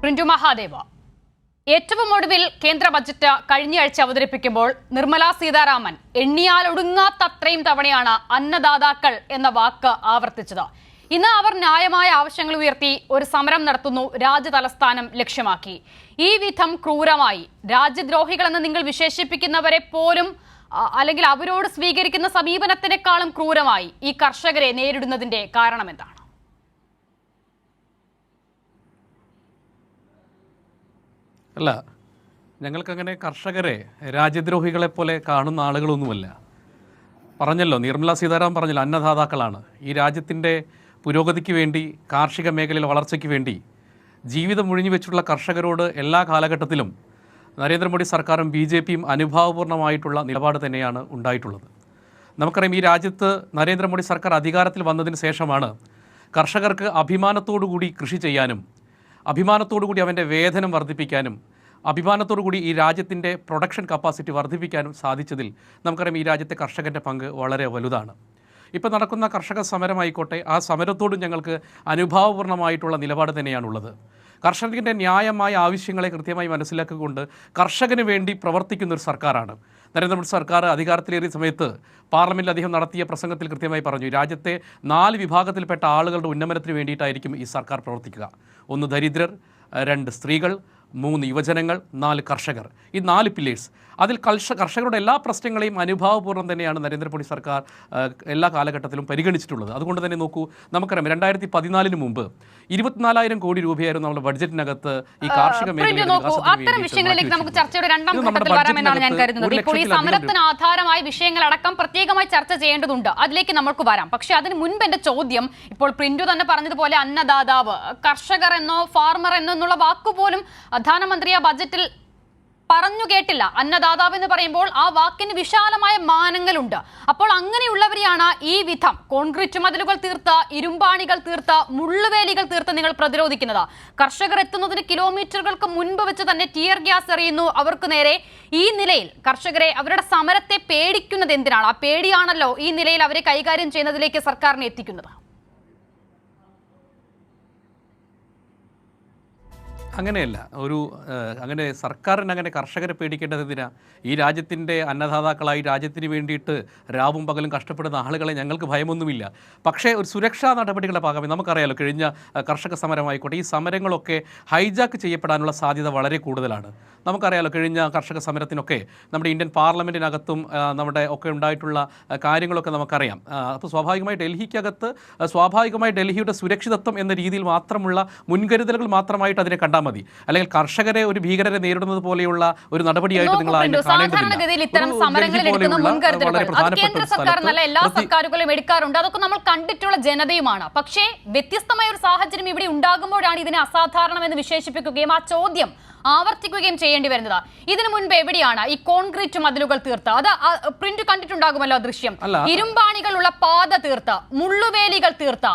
Print Mahadeva, ഏറ്റവും ഒടുവിൽ കേന്ദ്ര ബജറ്റ് കഴിഞ്ഞയാഴ്ച അവതരിപ്പിക്കുമ്പോൾ നിർമ്മലാ സീതാരാമൻ എണ്ണിയാലൊടുങ്ങാത്തത്രയും തവണയാണ് അന്നദാതാക്കൾ എന്ന വാക്ക് ആവർത്തിച്ചത്. ഇന്ന് അവർ ന്യായമായ ആവശ്യങ്ങൾ ഉയർത്തി ഒരു സമരം നടത്തുന്നു, രാജ്യതലസ്ഥാനം ലക്ഷ്യമാക്കി. ഈ വിധം ക്രൂരമായി രാജ്യദ്രോഹികളെന്ന് നിങ്ങൾ വിശേഷിപ്പിക്കുന്നവരെ പോലും അല്ലെങ്കിൽ അവരോട് സ്വീകരിക്കുന്ന സമീപനത്തിനേക്കാളും ക്രൂരമായി ഈ കർഷകരെ നേരിടുന്നതിന്റെ കാരണം എന്താണ്? അല്ല, ഞങ്ങൾക്കങ്ങനെ കർഷകരെ രാജ്യദ്രോഹികളെ പോലെ കാണുന്ന ആളുകളൊന്നുമല്ല. പറഞ്ഞല്ലോ, നിർമ്മലാ സീതാരാമൻ പറഞ്ഞല്ലോ, അന്നദാതാക്കളാണ്. ഈ രാജ്യത്തിൻ്റെ പുരോഗതിക്ക് വേണ്ടി, കാർഷിക മേഖലയിലെ വളർച്ചയ്ക്ക് വേണ്ടി ജീവിതം ഒഴിഞ്ഞു വെച്ചിട്ടുള്ള കർഷകരോട് എല്ലാ കാലഘട്ടത്തിലും നരേന്ദ്രമോദി സർക്കാരും BJPയും അനുഭാവപൂർണ്ണമായിട്ടുള്ള നിലപാട് തന്നെയാണ് ഉണ്ടായിട്ടുള്ളത്. നമുക്കറിയാം, ഈ രാജ്യത്ത് നരേന്ദ്രമോദി സർക്കാർ അധികാരത്തിൽ വന്നതിന് ശേഷമാണ് കർഷകർക്ക് അഭിമാനത്തോടുകൂടി കൃഷി ചെയ്യാനും അഭിമാനത്തോടുകൂടി അവൻ്റെ വേതനം വർദ്ധിപ്പിക്കാനും അഭിമാനത്തോടുകൂടി ഈ രാജ്യത്തിൻ്റെ പ്രൊഡക്ഷൻ കപ്പാസിറ്റി വർദ്ധിപ്പിക്കാനും സാധിച്ചതിൽ നമുക്കറിയാം ഈ രാജ്യത്തെ കർഷകൻ്റെ പങ്ക് വളരെ വലുതാണ്. ഇപ്പോൾ നടക്കുന്ന കർഷക സമരമായിക്കോട്ടെ, ആ സമരത്തോടും ഞങ്ങൾക്ക് അനുഭാവപൂർണ്ണമായിട്ടുള്ള നിലപാട് തന്നെയാണുള്ളത്. കർഷകൻ്റെ ന്യായമായ ആവശ്യങ്ങളെ കൃത്യമായി മനസ്സിലാക്കിക്കൊണ്ട് കർഷകന് വേണ്ടി പ്രവർത്തിക്കുന്ന ഒരു സർക്കാരാണ് നരേന്ദ്രമോദി സർക്കാർ. അധികാരത്തിലേറിയ സമയത്ത് പാർലമെൻറ്റിൽ അദ്ദേഹം നടത്തിയ പ്രസംഗത്തിൽ കൃത്യമായി പറഞ്ഞു, രാജ്യത്തെ 4 വിഭാഗത്തിൽപ്പെട്ട ആളുകളുടെ ഉന്നമനത്തിന് വേണ്ടിയിട്ടായിരിക്കും ഈ സർക്കാർ പ്രവർത്തിക്കുക. 1 ദരിദ്രർ, 2 സ്ത്രീകൾ, 3 യുവജനങ്ങൾ, 4 കർഷകർ. ഈ 4 പില്ലേഴ്സ്. അതിൽ കർഷകരുടെ എല്ലാ പ്രശ്നങ്ങളെയും അനുഭാവപൂർവ്വം തന്നെയാണ് നരേന്ദ്രമോദി സർക്കാർ എല്ലാ കാലഘട്ടത്തിലും പരിഗണിച്ചിട്ടുള്ളത്. അതുകൊണ്ട് തന്നെ നോക്കൂ, നമുക്കറിയാം 2014 മുമ്പ് 24,000 കോടി രൂപയായിരുന്നു നമ്മുടെ ബഡ്ജറ്റിനകത്ത് ഈ കാർഷിക സമരത്തിന് ആധാരമായ വിഷയങ്ങളടക്കം പ്രത്യേകമായി ചർച്ച ചെയ്യേണ്ടതുണ്ട്. അതിലേക്ക് നമുക്ക് വരാം. പക്ഷെ അതിന് മുൻപ് എന്റെ ചോദ്യം, ഇപ്പോൾ പ്രിന്റു തന്നെ പറഞ്ഞതുപോലെ അന്നദാതാവ്, കർഷകർ എന്നോ ഫാർമർ എന്നോ എന്നുള്ള വാക്കുപോലും ധനമന്ത്രി ആ ബജറ്റിൽ പറഞ്ഞു കേട്ടില്ല. അന്നദാതാവ് എന്ന് പറയുമ്പോൾ ആ വാക്കിന് വിശാലമായ മാനങ്ങളുണ്ട്. അപ്പോൾ അങ്ങനെയുള്ളവരെയാണ് ഈ വിധം കോൺക്രീറ്റ് മതിലുകൾ തീർത്ത്, ഇരുമ്പാണികൾ തീർത്ത്, മുള്ളുവേലികൾ തീർത്ത് നിങ്ങൾ പ്രതിരോധിക്കുന്നത്. കർഷകർ എത്തുന്നതിന് കിലോമീറ്ററുകൾക്ക് മുൻപ് വെച്ച് തന്നെ ടിയർ ഗ്യാസ് എറിയുന്നു അവർക്ക് നേരെ. ഈ നിലയിൽ കർഷകരെ, അവരുടെ സമരത്തെ പേടിക്കുന്നത് എന്തിനാണ്? ആ പേടിയാണല്ലോ ഈ നിലയിൽ അവരെ കൈകാര്യം ചെയ്യുന്നതിലേക്ക് സർക്കാരിനെ എത്തിക്കുന്നത്. അങ്ങനെയല്ല. അങ്ങനെ സർക്കാരിന് അങ്ങനെ കർഷകരെ പേടിക്കേണ്ടത് എന്തിനാ? ഈ രാജ്യത്തിൻ്റെ അന്നദാതാക്കളായി രാജ്യത്തിന് വേണ്ടിയിട്ട് രാവും പകലും കഷ്ടപ്പെടുന്ന ആളുകളെ ഞങ്ങൾക്ക് ഭയമൊന്നുമില്ല. പക്ഷേ ഒരു സുരക്ഷാ നടപടികളുടെ ഭാഗമായി നമുക്കറിയാലോ, കഴിഞ്ഞ കർഷക സമരമായിക്കോട്ടെ, ഈ സമരങ്ങളൊക്കെ ഹൈജാക്ക് ചെയ്യപ്പെടാനുള്ള സാധ്യത വളരെ കൂടുതലാണ്. നമുക്കറിയാലോ, കഴിഞ്ഞ കർഷക സമരത്തിനൊക്കെ നമ്മുടെ ഇന്ത്യൻ പാർലമെൻറ്റിനകത്തും നമ്മുടെ ഒക്കെ ഉണ്ടായിട്ടുള്ള കാര്യങ്ങളൊക്കെ നമുക്കറിയാം. അപ്പോൾ സ്വാഭാവികമായി ഡൽഹിയുടെ സുരക്ഷിതത്വം എന്ന രീതിയിൽ മാത്രമുള്ള മുൻകരുതലുകൾ മാത്രമായിട്ട് അതിനെ കണ്ടാൽ മതി. അല്ലെങ്കിൽ കർഷകരെ ഒരു ഭീകരരെ നേരിടുന്നത് പോലെയുള്ള ഒരു നടപടിയായിട്ട് നിങ്ങൾ അതിനെ സാധാരണഗതിയിൽ ഇത്തരം സമരങ്ങളിൽ എടുക്കുന്ന മുൻകരുതലുകൾ കേന്ദ്ര സർക്കാർ നല്ല എല്ലാ സർക്കാരുകളും എടുക്കാറുണ്ട്. അതൊക്കെ നമ്മൾ കണ്ടിട്ടുള്ള ജനതയുമാണ്. പക്ഷേ വ്യത്യസ്തമായ ഒരു സാഹചര്യം ഇവിടെ ഉണ്ടാകുമ്പോഴാണ് ഇതിനെ അസാധാരണമെന്ന് വിശേഷിപ്പിക്കുകയും ആ ചോദ്യം ആവർത്തിക്കുകയും ചെയ്യേണ്ടി വരുന്നത്. ഇതിനു മുൻപ് എവിടെയാണ് ഈ കോൺക്രീറ്റ് മതിലുകൾ തീർത്ത്? അത് പ്രിന്റ് കണ്ടിട്ടുണ്ടാകുമല്ലോ ദൃശ്യം. ഇരുമ്പാണികളുള്ള പാത തീർത്ത്, മുള്ളുവേലികൾ തീർത്ത്,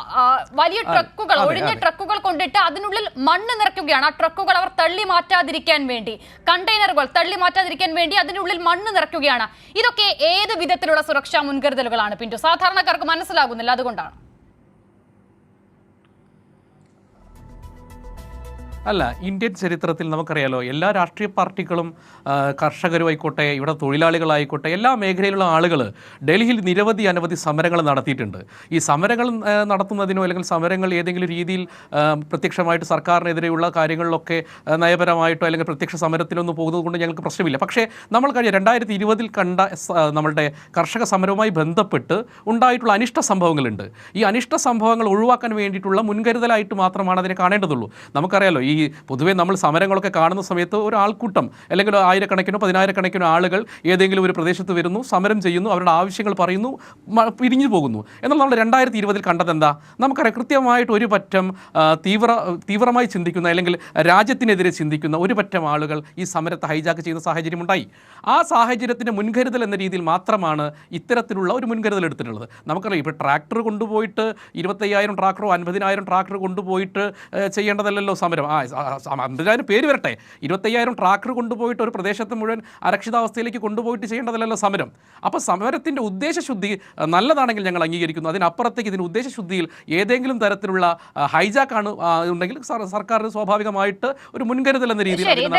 വലിയ ട്രക്കുകൾ, ഒഴിഞ്ഞ ട്രക്കുകൾ കൊണ്ടിട്ട് അതിനുള്ളിൽ മണ്ണ് നിറയ്ക്കുകയാണ്. ആ ട്രക്കുകൾ അവർ തള്ളി മാറ്റാതിരിക്കാൻ വേണ്ടി, കണ്ടെയ്നറുകൾ തള്ളി മാറ്റാതിരിക്കാൻ വേണ്ടി അതിനുള്ളിൽ മണ്ണ് നിറയ്ക്കുകയാണ്. ഇതൊക്കെ ഏത് വിധത്തിലുള്ള സുരക്ഷാ മുൻകരുതലുകളാണ് പിന്തു? സാധാരണക്കാർക്ക് മനസ്സിലാകുന്നില്ല, അതുകൊണ്ടാണ്. അല്ല, ഇന്ത്യൻ ചരിത്രത്തിൽ നമുക്കറിയാലോ, എല്ലാ രാഷ്ട്രീയ പാർട്ടികളും കർഷകരുമായിക്കോട്ടെ, ഇവിടെ തൊഴിലാളികളായിക്കോട്ടെ, എല്ലാ മേഖലയിലുള്ള ആളുകൾ ഡൽഹിയിൽ അനവധി സമരങ്ങൾ നടത്തിയിട്ടുണ്ട്. ഈ സമരങ്ങൾ നടത്തുന്നതിനോ അല്ലെങ്കിൽ സമരങ്ങൾ ഏതെങ്കിലും രീതിയിൽ പ്രത്യക്ഷമായിട്ട് സർക്കാരിനെതിരെയുള്ള കാര്യങ്ങളിലൊക്കെ നയപരമായിട്ടോ അല്ലെങ്കിൽ പ്രത്യക്ഷ സമരത്തിലൊന്നും പോകുന്നത് കൊണ്ട് ഞങ്ങൾക്ക് പ്രശ്നമില്ല. പക്ഷേ നമ്മൾ കഴിഞ്ഞ 2020 കണ്ട നമ്മളുടെ കർഷക സമരവുമായി ബന്ധപ്പെട്ട് ഉണ്ടായിട്ടുള്ള അനിഷ്ട സംഭവങ്ങളുണ്ട്. ഈ അനിഷ്ട സംഭവങ്ങൾ ഒഴിവാക്കാൻ വേണ്ടിയിട്ടുള്ള മുൻകരുതലായിട്ട് മാത്രമാണ് അതിനെ കാണേണ്ടതുള്ളൂ. നമുക്കറിയാലോ, ഈ പൊതുവേ നമ്മൾ സമരങ്ങളൊക്കെ കാണുന്ന സമയത്ത് ഒരു ആൾക്കൂട്ടം അല്ലെങ്കിൽ 1000-കണക്കിനോ 10,000-കണക്കിനോ ആളുകൾ ഏതെങ്കിലും ഒരു പ്രദേശത്ത് വരുന്നു, സമരം ചെയ്യുന്നു, അവരുടെ ആവശ്യങ്ങൾ പറയുന്നു, പിരിഞ്ഞു പോകുന്നു. എന്നാൽ നമ്മൾ 2020 കണ്ടത് എന്താ? നമുക്കറിയാം, കൃത്യമായിട്ട് ഒരു പറ്റം തീവ്രമായി ചിന്തിക്കുന്ന അല്ലെങ്കിൽ രാജ്യത്തിനെതിരെ ചിന്തിക്കുന്ന ഒരു പറ്റം ആളുകൾ ഈ സമരത്തെ ഹൈജാക്ക് ചെയ്യുന്ന സാഹചര്യമുണ്ടായി. ആ സാഹചര്യത്തിൻ്റെ മുൻകരുതൽ എന്ന രീതിയിൽ മാത്രമാണ് ഇത്തരത്തിലുള്ള ഒരു മുൻകരുതൽ എടുത്തിട്ടുള്ളത്. നമുക്കറിയാം, ഇപ്പോൾ ട്രാക്ടർ കൊണ്ടുപോയിട്ട് 25,000 ട്രാക്ടറോ 50,000 ട്രാക്ടർ കൊണ്ടുപോയിട്ട് ചെയ്യേണ്ടതല്ലല്ലോ സമരം. അന്തർജാതിന് പേര് വരട്ടെ, 25,000 ട്രാക്ടർ കൊണ്ടുപോയിട്ട് ഒരു പ്രദേശത്ത് മുഴുവൻ അരക്ഷിതാവസ്ഥയിലേക്ക് കൊണ്ടുപോയിട്ട് ചെയ്യേണ്ടതല്ലല്ലോ സമരം. അപ്പോൾ സമരത്തിൻ്റെ ഉദ്ദേശശുദ്ധി നല്ലതാണെങ്കിൽ ഞങ്ങൾ അംഗീകരിക്കുന്നു. അതിനപ്പുറത്തേക്ക് ഇതിന് ഉദ്ദേശശുദ്ധിയിൽ ഏതെങ്കിലും തരത്തിലുള്ള ഹൈജാക്കാണ് ഉണ്ടെങ്കിൽ സർക്കാരിന് സ്വാഭാവികമായിട്ട് ഒരു മുൻകരുതൽ എന്ന രീതിയിൽ